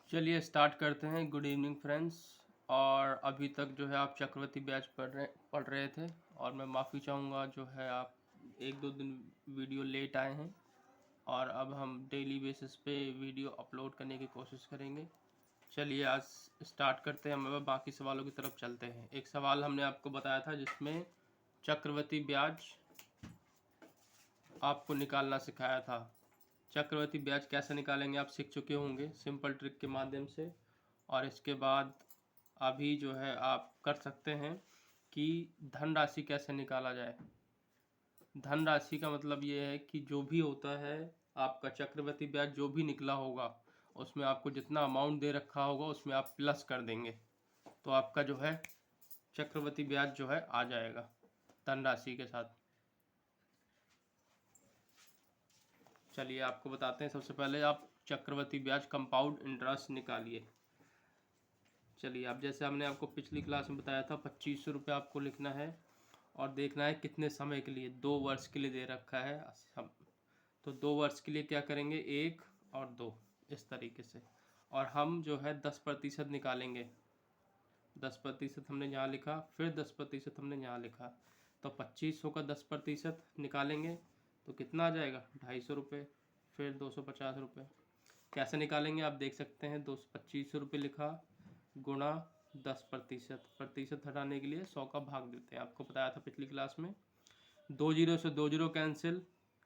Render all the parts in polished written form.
चलिए स्टार्ट करते हैं। Good evening friends. और अभी तक जो है आप चक्रवृद्धि ब्याज पढ़ रहे थे और मैं माफ़ी चाहूँगा जो है आप एक दो दिन वीडियो लेट आए हैं और अब हम डेली बेसिस पे वीडियो अपलोड करने की कोशिश करेंगे। चलिए आज स्टार्ट करते हैं। हम बाकी सवालों की तरफ चलते हैं। एक सवाल हमने आपको बताया था जिसमें चक्रवृद्धि ब्याज आपको निकालना सिखाया था। चक्रवृद्धि ब्याज कैसे निकालेंगे आप सीख चुके होंगे सिंपल ट्रिक के माध्यम से। और इसके बाद अभी जो है आप कर सकते हैं कि धनराशि कैसे निकाला जाए। धनराशि का मतलब ये है कि जो भी होता है आपका चक्रवृद्धि ब्याज जो भी निकला होगा उसमें आपको जितना अमाउंट दे रखा होगा उसमें आप प्लस कर देंगे तो आपका जो है चक्रवृद्धि ब्याज जो है आ जाएगा धनराशि के साथ। चलिए आपको बताते हैं। सबसे पहले आप चक्रवृद्धि ब्याज कंपाउंड इंटरेस्ट निकालिए। चलिए अब जैसे हमने आपको पिछली क्लास में बताया था 2500 रुपये आपको लिखना है और देखना है कितने समय के लिए। 2 वर्ष के लिए दे रखा है हम, तो 2 वर्ष के लिए क्या करेंगे 1 और 2 इस तरीके से। और हम जो है 10% निकालेंगे। 10% हमने यहाँ लिखा, फिर 10% हमने यहाँ लिखा, तो 2500 का 10% निकालेंगे तो कितना आ जाएगा 250 रुपये, फिर 250 रुपये। कैसे निकालेंगे आप देख सकते हैं। 2500 रुपये लिखा गुणा 10%। प्रतिशत हटाने के लिए 100 का भाग देते हैं। आपको बताया था पिछली क्लास में। 2 जीरो से 2 जीरो कैंसिल,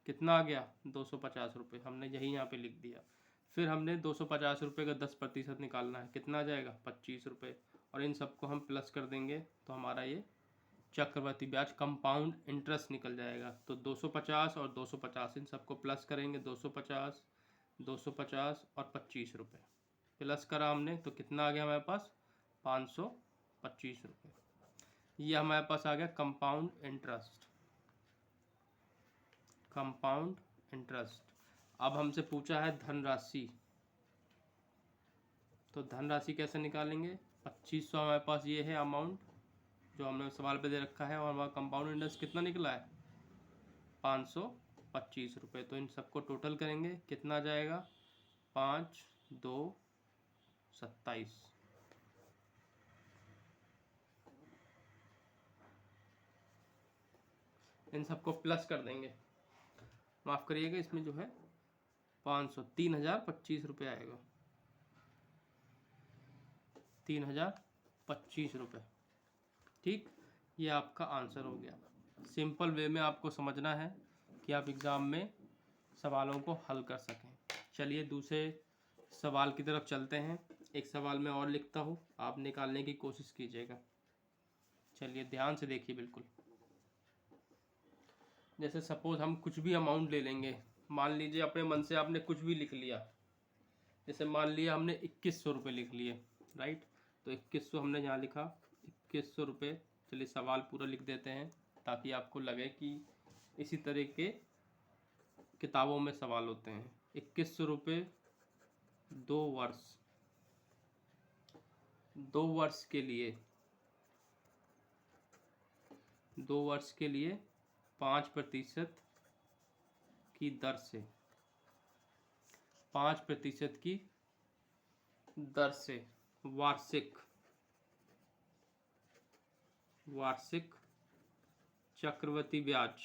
कितना आ गया 250 रुपये। हमने यही यहाँ पे लिख दिया। फिर हमने 250 रुपये का 10% निकालना है, कितना आ जाएगा 25 रुपये। और इन सबको हम प्लस कर देंगे तो हमारा ये चक्रवृद्धि ब्याज कंपाउंड इंटरेस्ट निकल जाएगा। तो 250 और 250 इन सबको प्लस करेंगे। 250, 250 और 25 रुपये प्लस करा हमने तो कितना आ गया हमारे पास 525 रुपये। ये हमारे पास आ गया कंपाउंड इंटरेस्ट। Compound interest. अब हमसे पूछा है धनराशि, तो धनराशि कैसे निकालेंगे। 2500 हमारे पास ये है अमाउंट जो हमने सवाल पे दे रखा है और हमारा कंपाउंड इंटरेस्ट कितना निकला है 525 रुपये। तो इन सबको टोटल करेंगे कितना आ जाएगा 5 2 27। इन सबको प्लस कर देंगे, माफ़ करिएगा, इसमें जो है 3025 रुपये आएगा। 3025 रुपये। ठीक, ये आपका आंसर हो गया। सिंपल वे में आपको समझना है कि आप एग्ज़ाम में सवालों को हल कर सकें। चलिए दूसरे सवाल की तरफ चलते हैं। एक सवाल मैं और लिखता हूँ, आप निकालने की कोशिश कीजिएगा। चलिए ध्यान से देखिए बिल्कुल। जैसे सपोज हम कुछ भी अमाउंट ले लेंगे। मान लीजिए अपने मन से आपने कुछ भी लिख लिया। जैसे मान लिया हमने 2100 रुपये लिख लिए, राइट। तो 2100 हमने यहाँ लिखा 2100 रुपये। चलिए सवाल पूरा लिख देते हैं ताकि आपको लगे कि इसी तरह के किताबों में सवाल होते हैं। 2100 रुपये 2 वर्ष, 2 वर्ष के लिए, 2 वर्ष के लिए 5% की दर से, 5% की दर से वार्षिक चक्रवृद्धि ब्याज,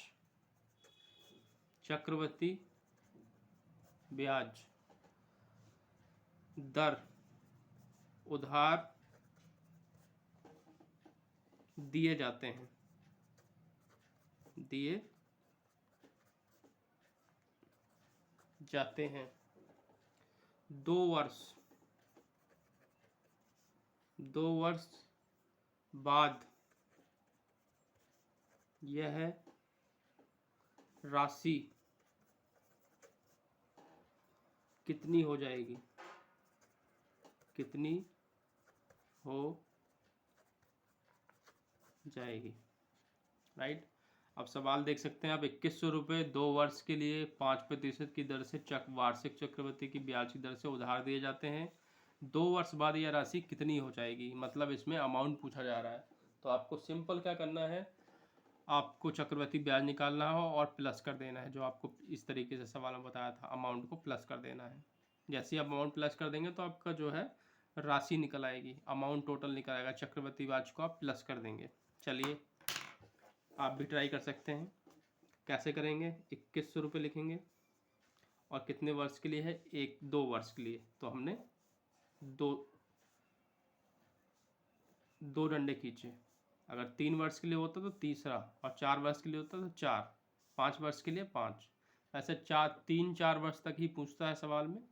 चक्रवृद्धि ब्याज दर उधार दिए जाते हैं, दिए जाते हैं 2 वर्ष, 2 वर्ष बाद यह राशि कितनी हो जाएगी, कितनी हो जाएगी, राइट। अब सवाल देख सकते हैं आप। 2100 रुपये 2 वर्ष के लिए 5% की दर से वार्षिक चक्रवृद्धि की ब्याज की दर से उधार दिए जाते हैं। 2 वर्ष बाद यह राशि कितनी हो जाएगी, मतलब इसमें अमाउंट पूछा जा रहा है। तो आपको सिंपल क्या करना है, आपको चक्रवृद्धि ब्याज निकालना हो और प्लस कर देना है। जो आपको इस तरीके से सवाल में बताया था, अमाउंट को प्लस कर देना है। जैसे ही आप अमाउंट प्लस कर देंगे तो आपका जो है राशि निकल आएगी, अमाउंट टोटल निकल आएगा, चक्रवृद्धि ब्याज को आप प्लस कर देंगे। चलिए आप भी ट्राई कर सकते हैं। कैसे करेंगे? 2100 रुपये लिखेंगे और कितने वर्ष के लिए है? 2 वर्ष के लिए। तो हमने दो दो डंडे खींचे। अगर 3 वर्ष के लिए होता तो तीसरा, और 4 वर्ष के लिए होता तो 4, 5 वर्ष के लिए 5। ऐसे 3-4 वर्ष तक ही पूछता है सवाल में,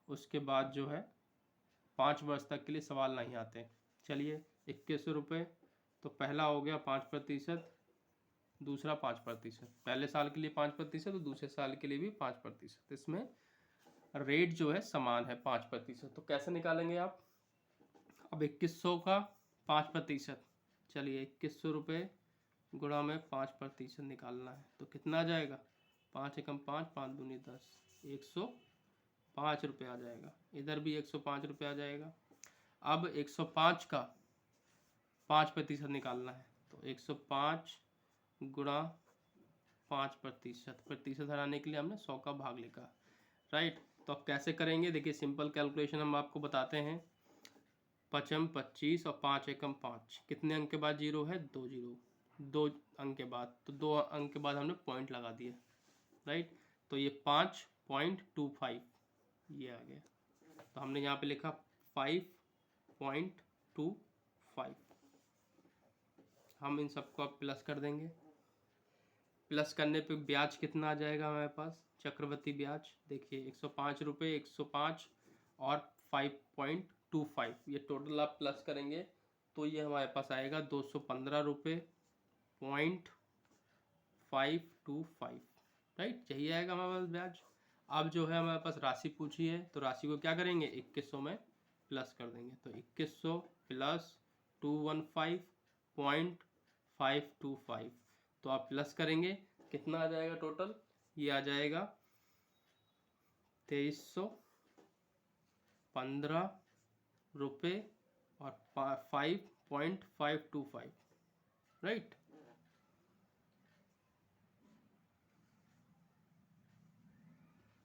उसके बाद जो है 5 वर्ष तक के लिए सवाल नहीं आते। चलिए 2100 रुपये, तो पहला हो गया 5%, दूसरा 5%, पहले साल के लिए 5% और दूसरे साल के लिए भी 5%। इसमें रेट जो है समान है 5%। तो कैसे निकालेंगे आप? अब 2100 का 5%, चलिए 2100 रुपये गुणा में 5% निकालना है तो कितना आ जाएगा? 5 एकम 5, 5 दूनी 10, 105 रुपये आ जाएगा। इधर भी 105 रुपये आ जाएगा। अब 105 का 5% निकालना है तो 105 गुणा 5%, प्रतिशत हटाने के लिए हमने 100 का भाग लिखा, राइट। तो अब कैसे करेंगे? देखिए सिंपल कैलकुलेशन हम आपको बताते हैं। 5 25 और 5 एकम 5, कितने अंक के बाद जीरो है? 2 जीरो, 2 अंक के बाद, तो 2 अंक के बाद हमने पॉइंट लगा दिया, राइट। तो ये 5.25 ये आ गया। तो हमने यहाँ पे लिखा 5.25। हम इन सबको अब प्लस कर देंगे। प्लस करने पे ब्याज कितना आ जाएगा हमारे पास? चक्रवृद्धि ब्याज देखिए 105 रुपये, 105 और 5.25, ये टोटल आप प्लस करेंगे तो ये हमारे पास आएगा 215 रुपये .525, राइट। यही आएगा हमारे पास ब्याज। अब जो है हमारे पास राशि पूछी है तो राशि को क्या करेंगे? 2100 में प्लस कर देंगे। तो 2100 प्लस 215.525, तो आप प्लस करेंगे, कितना आ जाएगा टोटल? ये आ जाएगा 2315 रुपये और 5.525, राइट।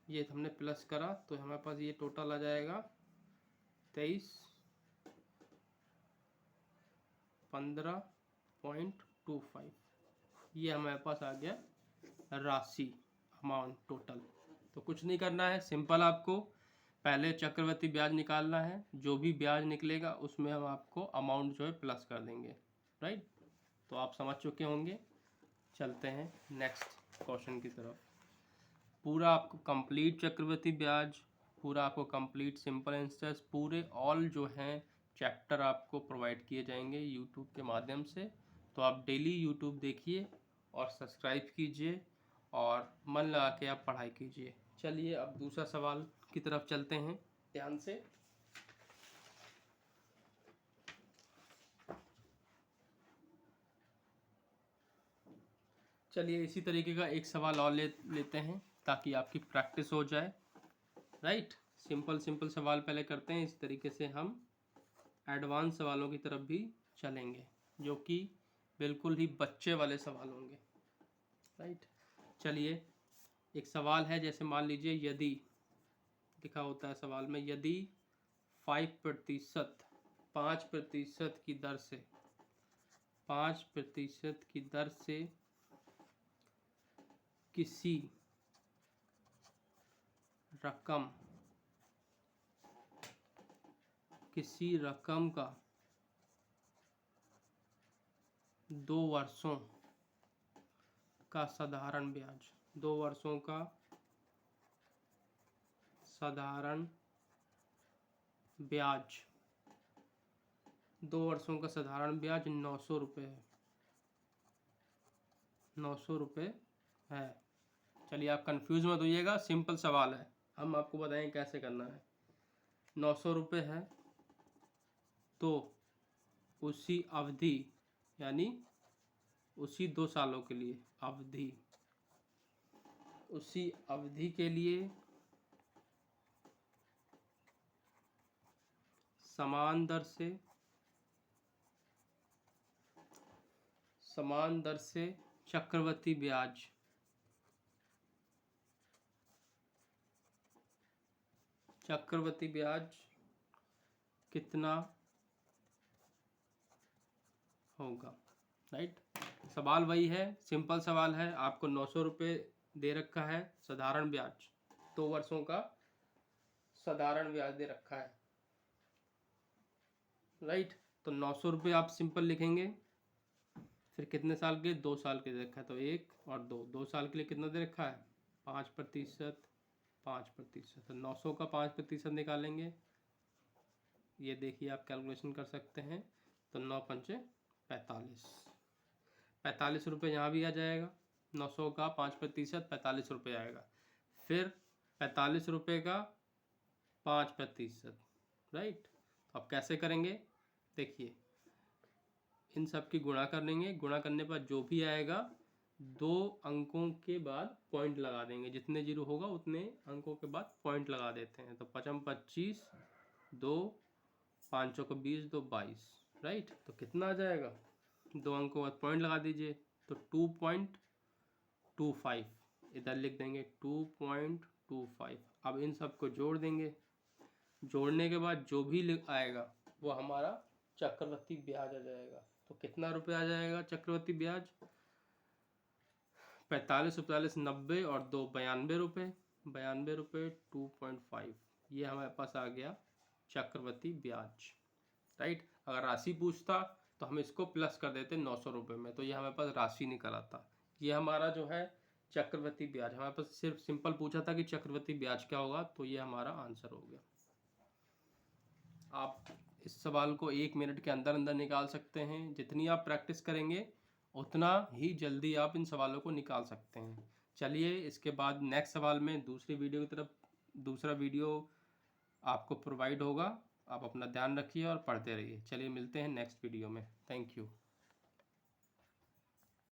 ये हमने प्लस करा तो हमारे पास ये टोटल आ जाएगा 2315.25। ये हमारे पास आ गया राशि, अमाउंट टोटल। तो कुछ नहीं करना है, सिंपल आपको पहले चक्रवृद्धि ब्याज निकालना है। जो भी ब्याज निकलेगा उसमें हम आपको अमाउंट जो है प्लस कर देंगे, राइट। तो आप समझ चुके होंगे। चलते हैं नेक्स्ट क्वेश्चन की तरफ। पूरा आपको कंप्लीट चक्रवृद्धि ब्याज, पूरा आपको कंप्लीट सिंपल इंटरेस्ट, पूरे ऑल जो हैं चैप्टर आपको प्रोवाइड किए जाएंगे यूट्यूब के माध्यम से। तो आप डेली यूट्यूब देखिए और सब्सक्राइब कीजिए और मन लगा के आप पढ़ाई कीजिए। चलिए अब दूसरा सवाल की तरफ चलते हैं ध्यान से। चलिए इसी तरीके का एक सवाल और लेते हैं ताकि आपकी प्रैक्टिस हो जाए, राइट। सिंपल सिंपल सवाल पहले करते हैं, इस तरीके से हम एडवांस सवालों की तरफ भी चलेंगे जो कि बिल्कुल ही बच्चे वाले सवाल होंगे, राइट। चलिए एक सवाल है, जैसे मान लीजिए यदि लिखा होता है सवाल में, यदि 5% 5% की दर से 5% की दर से किसी रकम का 2 वर्षों का साधारण ब्याज, 2 वर्षों का साधारण ब्याज, 2 वर्षों का साधारण ब्याज 900 रुपये है, 900 रुपये है। चलिए आप कंफ्यूज मत होइएगा, सिंपल सवाल है, हम आपको बताएं कैसे करना है। 900 रुपये है तो उसी अवधि, यानी उसी 2 सालों के लिए अवधि, उसी अवधि के लिए समान दर से चक्रवृद्धि चक्रवृद्धि ब्याज कितना होगा, राइट। सवाल वही है, सिंपल सवाल है। आपको 900 रुपये दे रखा है साधारण ब्याज, 2 वर्षों का साधारण ब्याज दे रखा है, राइट। तो 900 रुपये आप सिंपल लिखेंगे। फिर कितने साल के, 2 साल के दे रखा है, तो 1 और 2, 2 साल के लिए कितना दे रखा है, 5%, 5%। तो 900 का 5% निकालेंगे, ये देखिए आप कैलकुलेशन कर सकते हैं। तो 9 पंचे 45, 45 रुपये यहाँ भी आ जाएगा। 900 का 5%, 45 रुपये आएगा। फिर 45 रुपये का 5%, राइट। तो अब कैसे करेंगे, देखिए इन सब की गुणा कर लेंगे। गुणा करने पर जो भी आएगा 2 अंकों के बाद पॉइंट लगा देंगे, जितने जीरो होगा उतने अंकों के बाद पॉइंट लगा देते हैं। तो 5 25, 2 5 को 20, 2 22, राइट। तो कितना आ जाएगा, 2 अंकों बाद पॉइंट लगा दीजिए, तो 2.25 इधर लिख देंगे, 2.25। अब इन सब को जोड़ देंगे, जोड़ने के बाद जो भी आएगा वो हमारा चक्रवृद्धि ब्याज आ जाएगा। तो कितना रुपये आ जाएगा चक्रवृद्धि ब्याज, 45, 45, 90 और 2 92 रुपये, 92 रुपये 2.5, ये हमारे पास आ गया चक्रवृद्धि ब्याज, राइट। अगर राशि पूछता तो हम इसको प्लस कर देते 900 रुपये में, तो ये हमारे पास राशि निकल आता। ये हमारा जो है चक्रवृद्धि ब्याज, हमारे पास सिर्फ सिंपल पूछा था कि चक्रवृद्धि ब्याज क्या होगा, तो ये हमारा आंसर हो गया। आप इस सवाल को 1 मिनट के अंदर अंदर निकाल सकते हैं। जितनी आप प्रैक्टिस करेंगे उतना ही जल्दी आप इन सवालों को निकाल सकते हैं। चलिए इसके बाद नेक्स्ट सवाल में दूसरी वीडियो की तरफ, दूसरा वीडियो आपको प्रोवाइड होगा। आप अपना ध्यान रखिए और पढ़ते रहिए। चलिए मिलते हैं नेक्स्ट वीडियो में। Thank you.